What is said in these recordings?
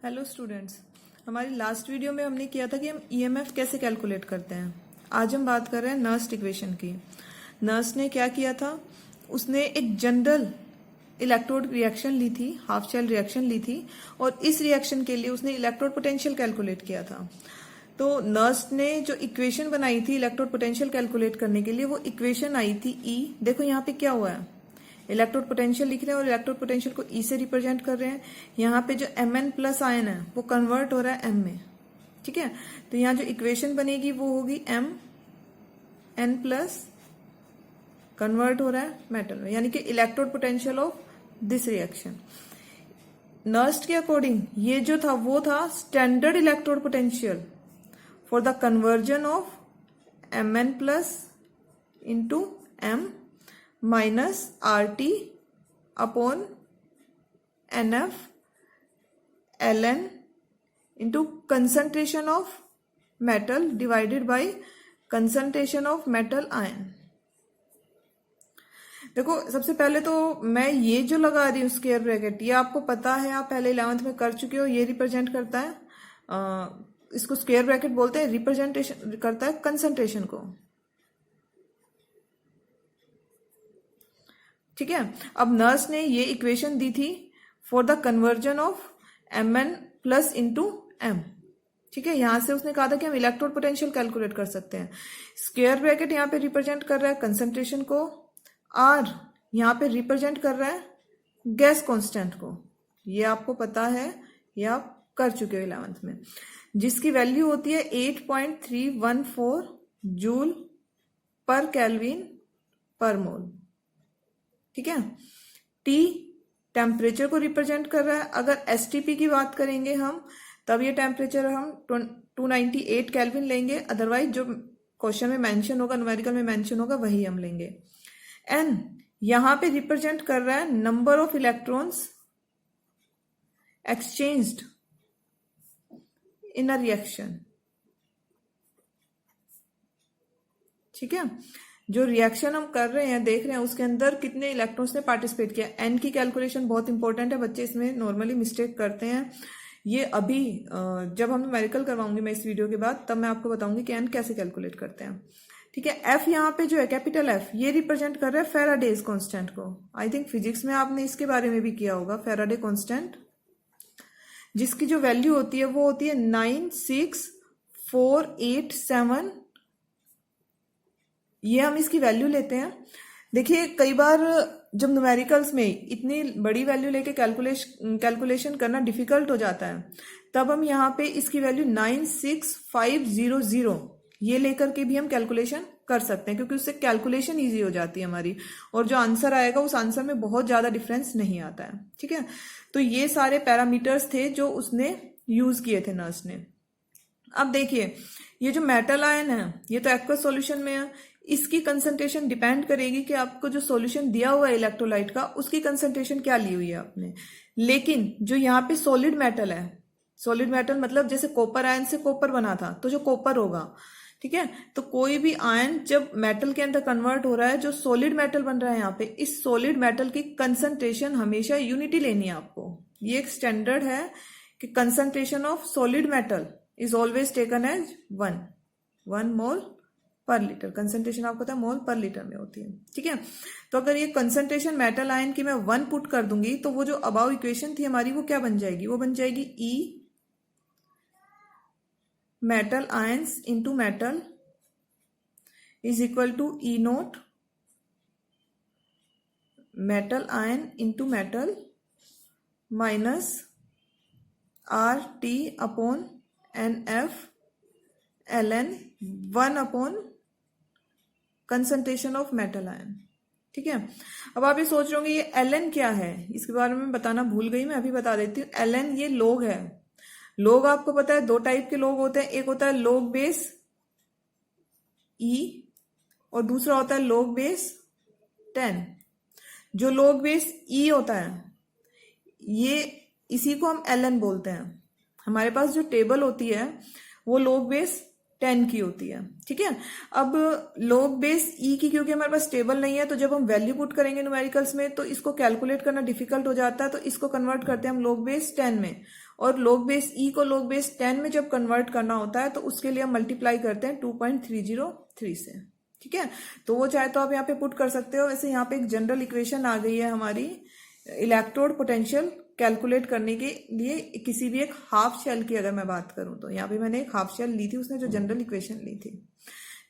Hello students, हमारी last video में हमने किया था कि हम ईएमएफ कैसे कैलकुलेट करते हैं। आज हम बात कर रहे हैं नर्स्ट इक्वेशन की। नर्स्ट ने क्या किया था, उसने एक जनरल इलेक्ट्रोड रिएक्शन ली थी, हाफ शेल रिएक्शन ली थी, और इस रिएक्शन के लिए उसने इलेक्ट्रोड पोटेंशियल कैलकुलेट किया था। तो नर्स्ट ने जो इक्वेशन बनाई थी इलेक्ट्रोड पोटेंशियल कैलकुलेट करने के लिए, वो इक्वेशन आई थी ई। देखो यहाँ पे क्या हुआ है, इलेक्ट्रोड पोटेंशियल लिख रहे हैं और इलेक्ट्रोड पोटेंशियल को ई से रिप्रेजेंट कर रहे हैं। यहाँ पे जो Mn प्लस आयन है वो कन्वर्ट हो रहा है M में, ठीक है। तो यहाँ जो इक्वेशन बनेगी वो होगी Mn प्लस कन्वर्ट हो रहा है मेटल में, यानी कि electrode potential of this reaction. Nernst के अकॉर्डिंग ये जो था वो था standard electrode potential for the conversion of Mn plus into M minus RT upon NF Ln into concentration of metal divided by concentration of metal ion. देखो सबसे पहले तो मैं ये जो लगा रही हूँ स्क्वायर ब्रैकेट, ये आपको पता है, आप पहले 11th में कर चुके हो। ये रिप्रेजेंट करता है इसको स्क्वायर ब्रैकेट बोलते हैं, रिप्रेजेंटेशन करता है कंसंट्रेशन को, ठीक है। अब नर्स ने ये इक्वेशन दी थी for the conversion of Mn plus into M, ठीक है। यहां से उसने कहा था कि हम इलेक्ट्रोड पोटेंशियल कैलकुलेट कर सकते हैं। स्क्वायर ब्रैकेट यहाँ पे रिप्रेजेंट कर रहा है कंसंट्रेशन को, R यहाँ पे रिप्रेजेंट कर रहा है गैस कांस्टेंट को। ये आपको पता है, ये आप कर चुके हो 11th में, जिसकी वैल्यू होती है 8.314 जूल पर केल्विन पर मोल, ठीक है। T टेम्परेचर को रिप्रेजेंट कर रहा है। अगर STP की बात करेंगे हम, तब ये टेम्परेचर हम 298 केल्विन लेंगे, अदरवाइज जो क्वेश्चन में मेंशन होगा, न्यूमेरिकल में मेंशन होगा, वही हम लेंगे। N यहां पे रिप्रेजेंट कर रहा है number of electrons exchanged in a reaction, ठीक है। जो रिएक्शन हम कर रहे हैं, देख रहे हैं, उसके अंदर कितने इलेक्ट्रॉन्स ने पार्टिसिपेट किया। एन की कैलकुलेशन बहुत इंपॉर्टेंट है, बच्चे इसमें नॉर्मली मिस्टेक करते हैं। ये अभी जब हम न्यूमेरिकल करवाऊंगी मैं इस वीडियो के बाद, तब मैं आपको बताऊंगी कि एन कैसे कैलकुलेट करते हैं, ठीक है। एफ यहाँ पे जो है कैपिटल एफ, ये रिप्रेजेंट कर रहा है फेराडेज कांस्टेंट को। आई थिंक फिजिक्स में आपने इसके बारे में भी किया होगा, फेराडे कांस्टेंट, जिसकी जो वैल्यू होती है वो होती है 96487। ये हम इसकी वैल्यू लेते हैं। देखिए कई बार जब न्यूमेरिकल्स में इतनी बड़ी वैल्यू लेके कैलकुलेशन करना डिफिकल्ट हो जाता है, तब हम यहाँ पे इसकी वैल्यू 96500 ये लेकर के भी हम कैलकुलेशन कर सकते हैं, क्योंकि उससे कैलकुलेशन इजी हो जाती है हमारी, और जो आंसर आएगा उस आंसर में बहुत ज्यादा डिफरेंस नहीं आता है, ठीक है। तो ये सारे पैरामीटर्स थे जो उसने यूज किए थे नर्स ने। अब देखिए ये जो मेटल आयन है ये तो एक्वस सॉल्यूशन में है, इसकी कंसंट्रेशन डिपेंड करेगी कि आपको जो सॉल्यूशन दिया हुआ है इलेक्ट्रोलाइट का, उसकी कंसंट्रेशन क्या ली हुई है आपने। लेकिन जो यहाँ पे सॉलिड मेटल है, सॉलिड मेटल मतलब जैसे कॉपर आयन से कॉपर बना था, तो जो कॉपर होगा, ठीक है। तो कोई भी आयन जब मेटल के अंदर कन्वर्ट हो रहा है, जो सॉलिड मेटल बन रहा है यहाँ पे, इस सॉलिड मेटल की कंसंट्रेशन हमेशा यूनिटी लेनी है आपको। ये एक स्टैंडर्ड है कि concentration of solid metal is always taken as 1 mole per litre. Concentration आपको पता है मोल पर लीटर में होती है, ठीक है। तो अगर ये कंसंट्रेशन मेटल आयन की मैं 1 पुट कर दूंगी, तो वो जो अबाउ इक्वेशन थी हमारी वो क्या बन जाएगी, वो बन जाएगी E metal ions into metal is equal to E naught metal ion into metal minus RT upon NF Ln 1 upon concentration of metal ion, ठीक है। अब आप ये सोच रहे होंगे ये Ln क्या है, इसके बारे में बताना भूल गई, मैं अभी बता देती हूँ। Ln ये लोग है। लोग आपको पता है 2 टाइप के लोग होते हैं, एक होता है लोग बेस E और दूसरा होता है लोग बेस 10। जो लोग बेस E होता है, ये इसी को हम Ln बोलते हैं। हमारे पास जो टेबल होती है वो लोग बेस 10 की होती है। ठीक है, अब log बेस ई की क्योंकि हमारे पास टेबल नहीं है, तो जब हम वैल्यू पुट करेंगे न्यूमेरिकल्स में तो इसको कैलकुलेट करना डिफिकल्ट हो जाता है, तो इसको कन्वर्ट करते हैं हम log बेस 10 में। और log बेस ई को log बेस 10 में जब कन्वर्ट करना होता है तो उसके लिए हम मल्टीप्लाई करते हैं 2.303 से। ठीक है, तो वो चाहे तो आप यहाँ पे पुट कर सकते हो। वैसे यहाँ पे एक जनरल इक्वेशन आ गई है हमारी इलेक्ट्रोड पोटेंशियल कैलकुलेट करने के लिए किसी भी एक हाफ शेल की अगर मैं बात करूं तो यहाँ पे मैंने एक हाफ शेल ली थी, उसने जो जनरल इक्वेशन ली थी।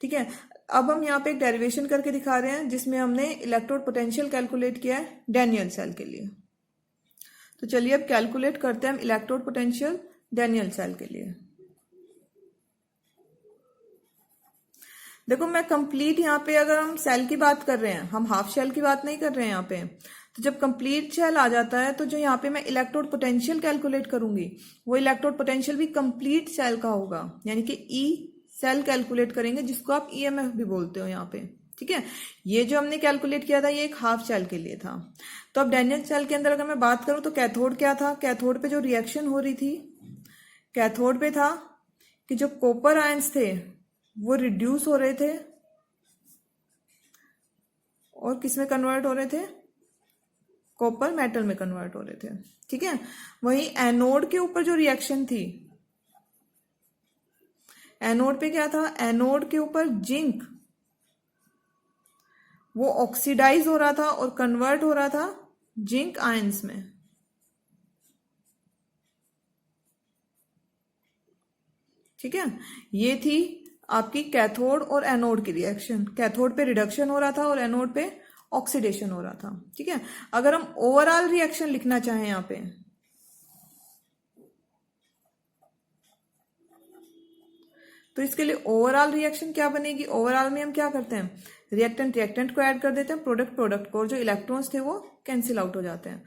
ठीक है, अब हम यहाँ पे एक डेरिवेशन करके दिखा रहे हैं जिसमें हमने इलेक्ट्रोड पोटेंशियल कैलकुलेट किया है डैनियल सेल के लिए। तो चलिए अब कैलकुलेट करते हैं हम इलेक्ट्रोड पोटेंशियल डैनियल सेल के लिए। देखो मैं कंप्लीट यहाँ पे अगर हम सेल की बात कर रहे हैं, हम हाफ शेल की बात नहीं कर रहे हैं यहाँ पे, तो जब कंप्लीट शेल आ जाता है तो जो यहाँ पे मैं इलेक्ट्रोड पोटेंशियल कैलकुलेट करूंगी वो इलेक्ट्रोड पोटेंशियल भी कंप्लीट सेल का होगा, यानी कि ई सेल कैलकुलेट करेंगे जिसको आप ईएमएफ भी बोलते हो यहाँ पे। ठीक है, ये जो हमने कैलकुलेट किया था ये एक हाफ शेल के लिए था। तो अब डैनियल सेल के अंदर अगर मैं बात करूं तो कैथोड क्या था, कैथोड पे जो रिएक्शन हो रही थी, कैथोड पे था कि जो कॉपर आयंस थे वो रिड्यूस हो रहे थे और किस में कन्वर्ट हो रहे थे, कॉपर मेटल में कन्वर्ट हो रहे थे। ठीक है, वहीं एनोड के ऊपर जो रिएक्शन थी, एनोड पे क्या था, एनोड के ऊपर जिंक वो ऑक्सीडाइज हो रहा था और कन्वर्ट हो रहा था जिंक आयंस में। ठीक है, ये थी आपकी कैथोड और एनोड की रिएक्शन। कैथोड पे रिडक्शन हो रहा था और एनोड पे ऑक्सीडेशन हो रहा था। ठीक है, अगर हम ओवरऑल रिएक्शन लिखना चाहें यहां पे तो इसके लिए ओवरऑल रिएक्शन क्या बनेगी, ओवरऑल में हम क्या करते हैं, रिएक्टेंट रिएक्टेंट को ऐड कर देते हैं, प्रोडक्ट प्रोडक्ट को, और जो इलेक्ट्रॉन्स थे वो कैंसिल आउट हो जाते हैं।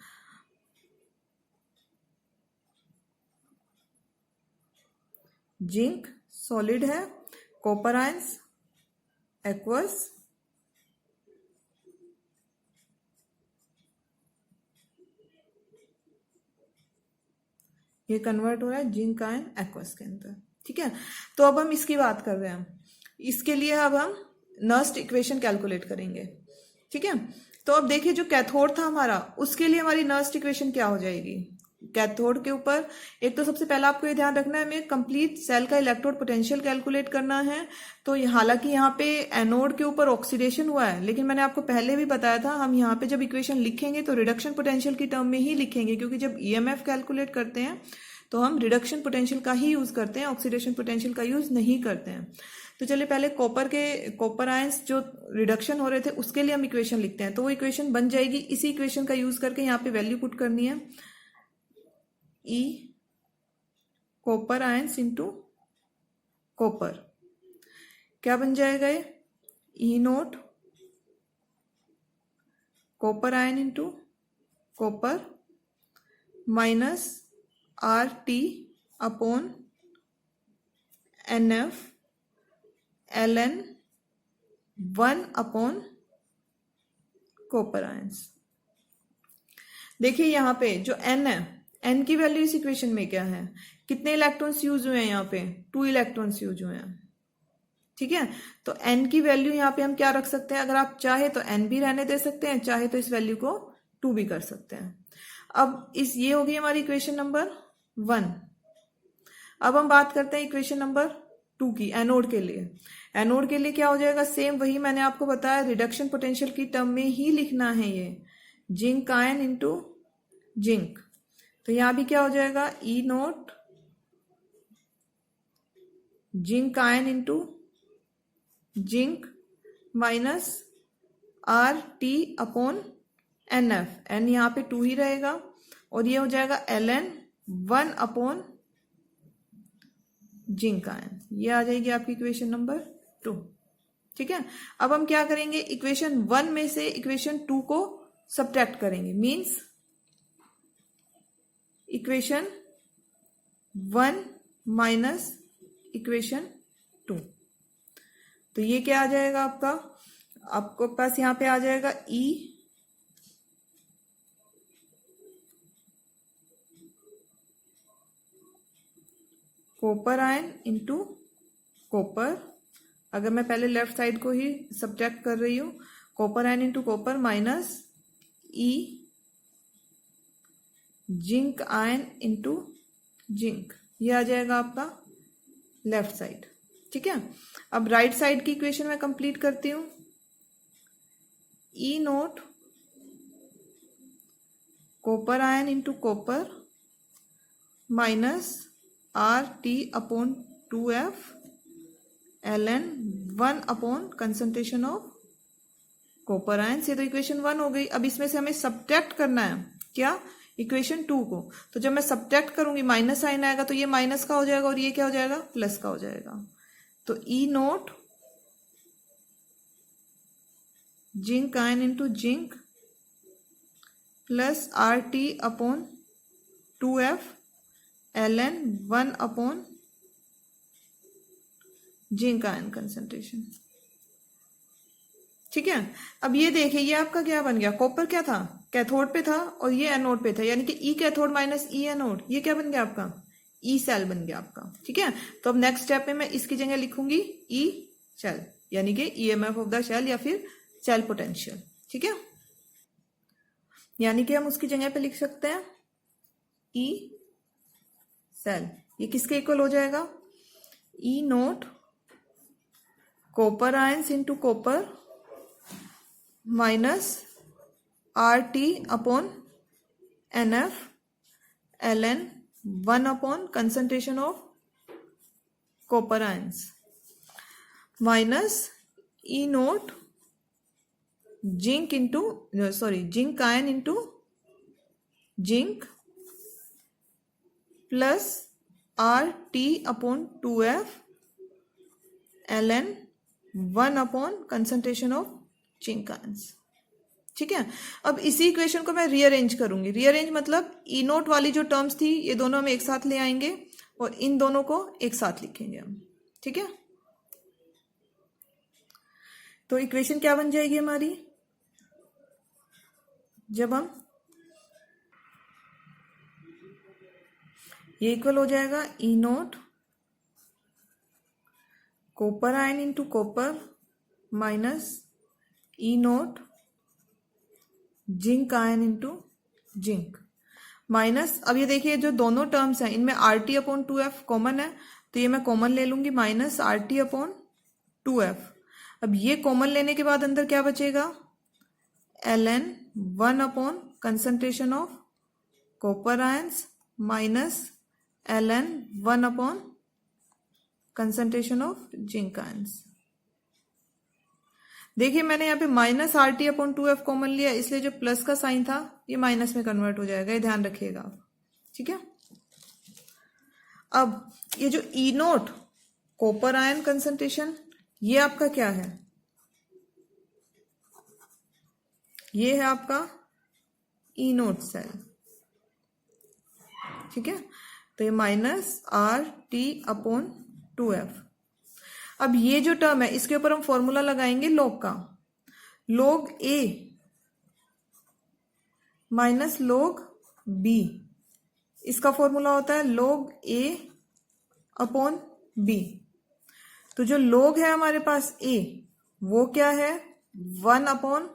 जिंक सॉलिड है, कॉपर आयंस एक्वस, ये कन्वर्ट हो रहा है जिंक आयन एक्वस के अंदर। ठीक है, तो अब हम इसकी बात कर रहे हैं, इसके लिए अब हम नर्स्ट इक्वेशन कैलकुलेट करेंगे। ठीक है, तो अब देखिए जो कैथोड था हमारा उसके लिए हमारी नर्स्ट इक्वेशन क्या हो जाएगी। कैथोड के ऊपर एक तो सबसे पहला आपको ये ध्यान रखना है, हमें कंप्लीट सेल का इलेक्ट्रोड पोटेंशियल कैलकुलेट करना है। तो हालांकि यहाँ पे एनोड के ऊपर ऑक्सीडेशन हुआ है, लेकिन मैंने आपको पहले भी बताया था हम यहाँ पे जब इक्वेशन लिखेंगे तो रिडक्शन पोटेंशियल की टर्म में ही लिखेंगे, क्योंकि जब ईएमएफ कैलकुलेट करते हैं तो हम रिडक्शन पोटेंशियल का ही यूज करते हैं, ऑक्सीडेशन पोटेंशियल का यूज नहीं करते हैं। तो चलिए पहले कॉपर आयंस जो रिडक्शन हो रहे थे उसके लिए हम इक्वेशन लिखते हैं। तो वो इक्वेशन बन जाएगी, इसी इक्वेशन का यूज करके यहाँ पे वैल्यू पुट करनी है, E copper ions into copper, क्या बन जाएगा ये, E naught copper ion into copper minus R T upon N F L N 1 upon copper ions. देखिए यहाँ पे जो एन है, एन की वैल्यू इस इक्वेशन में क्या है, कितने इलेक्ट्रॉन्स यूज हुए हैं, यहाँ पे 2 इलेक्ट्रॉन्स यूज हुए हैं। ठीक है, तो एन की वैल्यू यहाँ पे हम क्या रख सकते हैं, अगर आप चाहे तो एन भी रहने दे सकते हैं, चाहे तो इस वैल्यू को 2 भी कर सकते हैं। अब ये हो गई हमारी इक्वेशन नंबर 1। अब हम बात करते हैं इक्वेशन नंबर 2 की, एनोड के लिए। एनोड के लिए क्या हो जाएगा, सेम वही मैंने आपको बताया, रिडक्शन पोटेंशियल की टर्म में ही लिखना है ये, जिंक आयन इंटू जिंक। तो यहां भी क्या हो जाएगा, E naught zinc ion into zinc minus R T upon N F, N यहाँ पे 2 ही रहेगा, और ये हो जाएगा L N 1 upon zinc ion. ये आ जाएगी आपकी इक्वेशन नंबर 2। ठीक है, अब हम क्या करेंगे, इक्वेशन 1 में से इक्वेशन 2 को सब्ट्रैक्ट करेंगे, मींस इक्वेशन 1 माइनस इक्वेशन 2। तो ये क्या आ जाएगा आपका, आपको पास यहां पे आ जाएगा ई कॉपर आयन इंटू कॉपर, अगर मैं पहले लेफ्ट साइड को ही सब्ट्रैक्ट कर रही हूं, copper ion into copper minus E zinc ion into zinc, ये आ जाएगा आपका लेफ्ट साइड। ठीक है, अब राइट साइड की इक्वेशन मैं कंप्लीट करती हूं। E naught copper ion into copper minus R T upon 2F ln 1 upon concentration of copper ion. से तो इक्वेशन 1 हो गई। अब इसमें से हमें सब्ट्रैक्ट करना है क्या, इक्वेशन 2 को। तो जब मैं सब्ट्रैक्ट करूंगी माइनस साइन आएगा, तो ये माइनस का हो जाएगा और ये क्या हो जाएगा, प्लस का हो जाएगा। तो E naught zinc ion into zinc plus R T upon 2F ln 1 upon zinc ion concentration. ठीक है, अब ये देखिए ये आपका क्या बन गया, कॉपर क्या था, कैथोड पे था और ये एनोड पे था, यानी कि ई कैथोड माइनस ई एनोड, ये क्या बन गया आपका, ई सेल बन गया आपका। ठीक है, तो अब नेक्स्ट स्टेप में मैं इसकी जगह लिखूंगी ई सेल, यानी कि ईएमएफ ऑफ द सेल या फिर सेल पोटेंशियल। ठीक है, यानी कि हम उसकी जगह पे लिख सकते हैं ई सेल। ये किसके इक्वल हो जाएगा, E naught copper ions into copper minus R T upon NF ln 1 upon concentration of copper ions minus E naught zinc into zinc ion into zinc plus R T upon 2F ln 1 upon concentration of zinc ions. ठीक है, अब इसी equation को मैं rearrange करूंगी। Rearrange मतलब ई note वाली जो टर्म्स थी ये दोनों हम एक साथ ले आएंगे और इन दोनों को एक साथ लिखेंगे हम। ठीक है, तो इक्वेशन क्या बन जाएगी हमारी, जब हम ये इक्वल हो जाएगा E naught copper ion into copper minus E naught zinc ion into zinc minus, अब ये देखिए जो दोनों टर्म्स हैं इनमें are T upon 2F common है, तो ये मैं कॉमन ले लूंगी minus R T upon 2F। अब ये कॉमन लेने के बाद अंदर क्या बचेगा, ln 1 upon concentration of copper ions minus ln 1 upon concentration of zinc ions. देखिए मैंने यहाँ पे minus R T upon 2F common लिया, इसलिए जो प्लस का साइन था ये माइनस में कन्वर्ट हो जाएगा, ये ध्यान रखिएगा आप। ठीक है, अब ये जो ई नोट कॉपर आयन कंसंट्रेशन ये आपका क्या है, ये है आपका ई नोट सेल। ठीक है, तो ये minus R T upon 2F। अब ये जो टर्म है इसके ऊपर हम फॉर्मूला लगाएंगे लॉग का, लॉग ए माइनस लॉग बी, इसका फॉर्मूला होता है लॉग ए अपॉन बी। तो जो लॉग है हमारे पास ए वो क्या है, 1 upon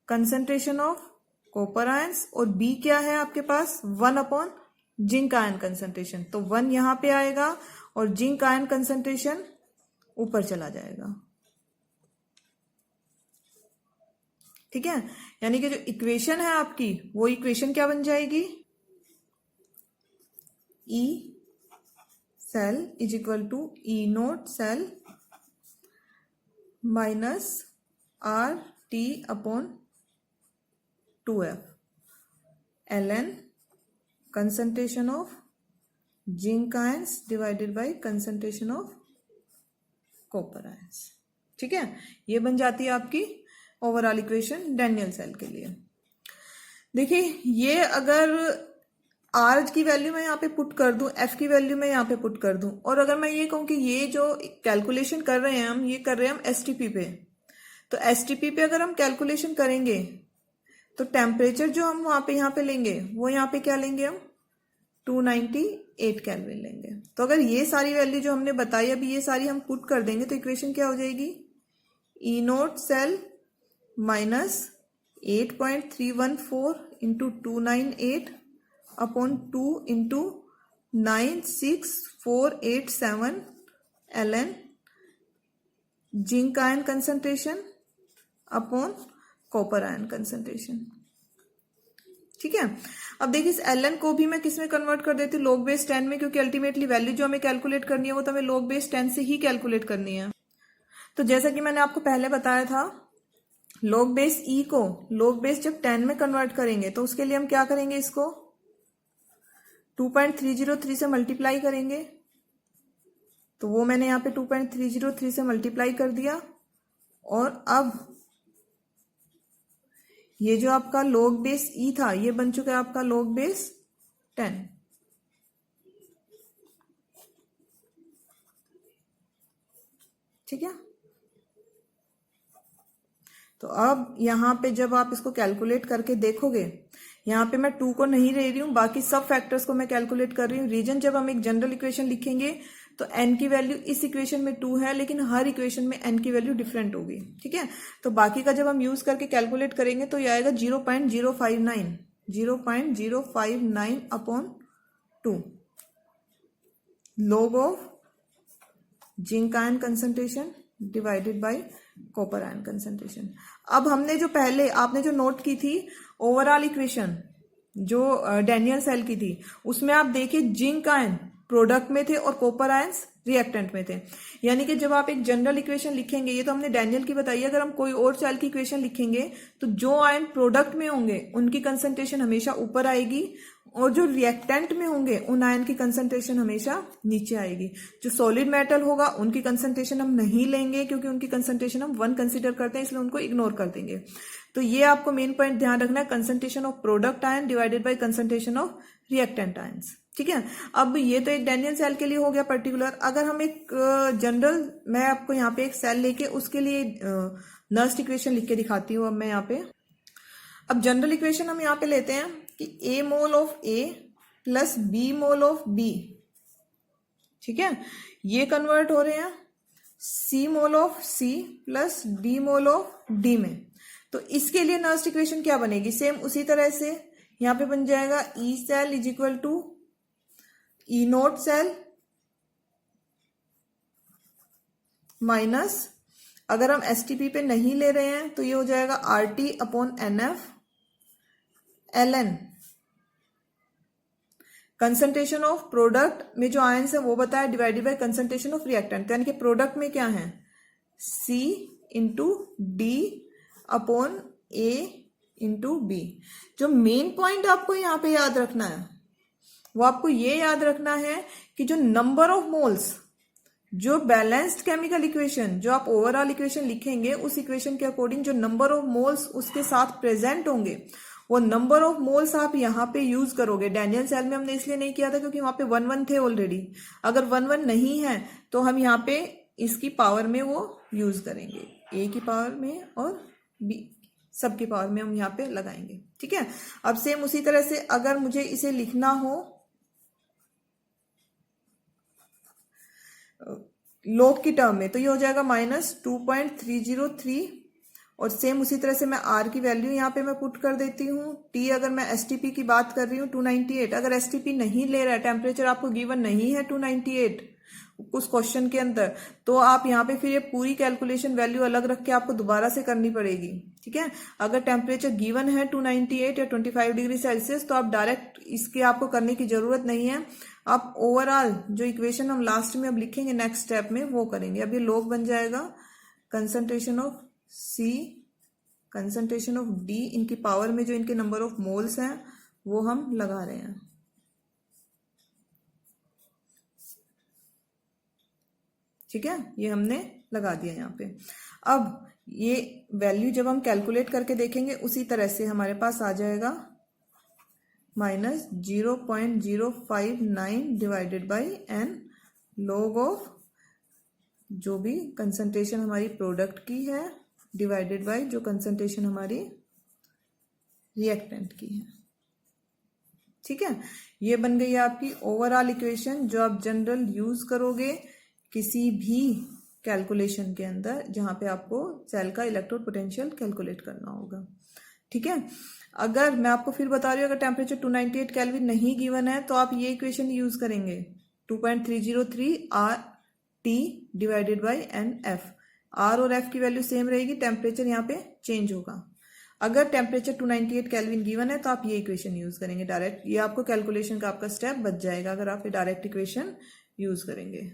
concentration of copper ions, और बी क्या है आपके पास 1 अपॉन जिंक आयन कंसंट्रेशन। तो 1 यहां पे आएगा और जिंक आयन कंसंट्रेशन ऊपर चला जाएगा। ठीक है, यानी कि जो इक्वेशन है आपकी वो इक्वेशन क्या बन जाएगी, E cell is equal to E naught cell minus R T upon 2F ln concentration of zinc ions divided by concentration of copper ions. ठीक है, ये बन जाती है आपकी ओवरऑल इक्वेशन डैनियल सेल के लिए। देखिए ये अगर आर की वैल्यू मैं यहाँ पे पुट कर दूं, एफ की वैल्यू मैं यहाँ पे पुट कर दूं, और अगर मैं ये कहूँ कि ये जो कैलकुलेशन कर रहे हैं हम, ये कर रहे हैं हम एसटीपी पे, तो एसटीपी पे अगर हम कैलकुलेशन करेंगे तो टेम्परेचर जो हम वहां पे यहाँ पे लेंगे वो यहाँ पे क्या लेंगे हम 298 केल्विन लेंगे। तो अगर ये सारी वैल्यू जो हमने बताई अभी ये सारी हम पुट कर देंगे तो इक्वेशन क्या हो जाएगी, E naught cell minus 8.314 into 298 upon 2 into 96487 ln zinc ion concentration upon copper ion concentration. ठीक है, अब देखिए इस ln को भी मैं किस में कन्वर्ट कर देती हूँ, log बेस 10 में, क्योंकि अल्टीमेटली वैल्यू जो हमें कैलकुलेट करनी है वो तो हमें log बेस 10 से ही कैलकुलेट करनी है। तो जैसा कि मैंने आपको पहले बताया था, log बेस e को log बेस जब 10 में कन्वर्ट करेंगे तो उसके लिए हम क्या करेंगे, इसको 2.303 से मल्टीप्लाई करेंगे। तो वो मैंने यहाँ पे 2.303 से मल्टीप्लाई कर दिया और अब ये जो आपका log बेस e था ये बन चुका है आपका log बेस 10। ठीक है, तो अब यहां पे जब आप इसको कैलकुलेट करके देखोगे, यहां पे मैं 2 को नहीं ले रही हूं, बाकी सब फैक्टर्स को मैं कैलकुलेट कर रही हूँ। रीजन जब हम एक जनरल इक्वेशन लिखेंगे तो n की वैल्यू इस इक्वेशन में 2 है, लेकिन हर इक्वेशन में n की वैल्यू डिफरेंट होगी। ठीक है, तो बाकी का जब हम यूज करके कैलकुलेट करेंगे तो ये आएगा 0.059 upon 2 log of zinc ion concentration divided by copper ion concentration. अब हमने जो पहले आपने जो नोट की थी ओवरऑल इक्वेशन जो डैनियल सेल की थी, उसमें आप देखिए जिंक आयन प्रोडक्ट में थे और कॉपर आयंस रिएक्टेंट में थे। यानी कि जब आप एक जनरल इक्वेशन लिखेंगे, ये तो हमने डैनियल की बताई है, अगर हम कोई और सेल की इक्वेशन लिखेंगे तो जो आयन प्रोडक्ट में होंगे उनकी कंसंट्रेशन हमेशा ऊपर आएगी और जो रिएक्टेंट में होंगे उन आयन की कंसंट्रेशन हमेशा नीचे आएगी। जो सॉलिड मेटल होगा उनकी कंसंट्रेशन हम नहीं लेंगे क्योंकि उनकी कंसंट्रेशन हम 1 कंसीडर करते हैं, इसलिए उनको इग्नोर कर देंगे। तो ये आपको मेन पॉइंट ध्यान रखना है, concentration of product ion divided by concentration of reactant ions. ठीक है, अब ये तो एक डैनियल सेल के लिए हो गया पर्टिकुलर। अगर हम एक जनरल, मैं आपको यहाँ पे एक सेल लेके उसके लिए नर्स्ट इक्वेशन लिख के दिखाती हूँ। अब मैं यहाँ पे, अब जनरल इक्वेशन हम यहाँ पे लेते हैं कि A mole of A plus B mole of B, ठीक है, ये कन्वर्ट हो रहे हैं C mole of C plus D mole of D में। तो इसके लिए नर्स्ट इक्वेशन क्या बनेगी, सेम उसी तरह से यहाँ पे बन जाएगा E cell is equal to E naught cell minus, अगर हम STP पे नहीं ले रहे हैं तो ये हो जाएगा RT upon NF ln concentration of product में जो आयंस है वो बताया divided by concentration of reactant. यानी कि प्रोडक्ट में क्या है C into D upon A into B. जो मेन पॉइंट आपको यहाँ पे याद रखना है वो आपको ये याद रखना है कि जो नंबर ऑफ मोल्स, जो बैलेंस्ड केमिकल इक्वेशन जो आप ओवरऑल इक्वेशन लिखेंगे उस इक्वेशन के अकॉर्डिंग जो नंबर ऑफ मोल्स उसके साथ प्रेजेंट होंगे वो नंबर ऑफ मोल्स आप यहाँ पे यूज करोगे। डैनियल सेल में हमने इसलिए नहीं किया था क्योंकि वहां पे 1 थे ऑलरेडी। अगर 1 नहीं है तो हम यहाँ पे इसकी पावर में वो यूज करेंगे, ए की पावर में और बी सब की पावर में हम यहाँ पे लगाएंगे। ठीक है, अब सेम उसी तरह से अगर मुझे इसे लिखना हो लॉग की टर्म में तो ये हो जाएगा -2.303 और सेम उसी तरह से मैं आर की वैल्यू यहाँ पे मैं पुट कर देती हूँ। टी अगर मैं एसटीपी की बात कर रही हूँ 298, अगर एसटीपी नहीं ले रहा है, टेम्परेचर आपको गिवन नहीं है 298 उस क्वेश्चन के अंदर, तो आप यहाँ पे फिर ये पूरी कैलकुलेशन वैल्यू अलग रख के आपको दोबारा से करनी पड़ेगी। ठीक है, अगर टेम्परेचर गिवन है 298 या 25 डिग्री सेल्सियस तो आप डायरेक्ट इसके आपको करने की जरूरत नहीं है। आप ओवरऑल जो इक्वेशन हम लास्ट में अब लिखेंगे नेक्स्ट स्टेप में वो करेंगे। अब ये लॉग बन जाएगा concentration of C concentration of D, इनकी पावर में जो इनके नंबर ऑफ मोल्स हैं वो हम लगा रहे हैं। ठीक है, ये हमने लगा दिया यहाँ पे। अब ये वैल्यू जब हम कैलकुलेट करके देखेंगे उसी तरह से हमारे पास आ जाएगा -0.059 divided by n log of जो भी कंसंट्रेशन हमारी प्रोडक्ट की है डिवाइडेड बाय जो कंसंट्रेशन हमारी रिएक्टेंट की है। ठीक है, ये बन गई है आपकी ओवरऑल इक्वेशन जो आप जनरल यूज करोगे किसी भी कैलकुलेशन के अंदर जहां पे आपको सेल का इलेक्ट्रोड पोटेंशियल कैलकुलेट करना होगा। ठीक है, अगर मैं आपको फिर बता रही हूँ, अगर टेम्परेचर 298 केल्विन नहीं गिवन है तो आप ये इक्वेशन यूज करेंगे 2.303 R T divided by N F. R और एफ की वैल्यू सेम रहेगी, टेम्परेचर यहाँ पे चेंज होगा। अगर टेम्परेचर 298 केल्विन गिवन है तो आप ये इक्वेशन यूज करेंगे डायरेक्ट, ये आपको कैलकुलेशन का आपका स्टेप बच जाएगा अगर आप ये डायरेक्ट इक्वेशन यूज करेंगे।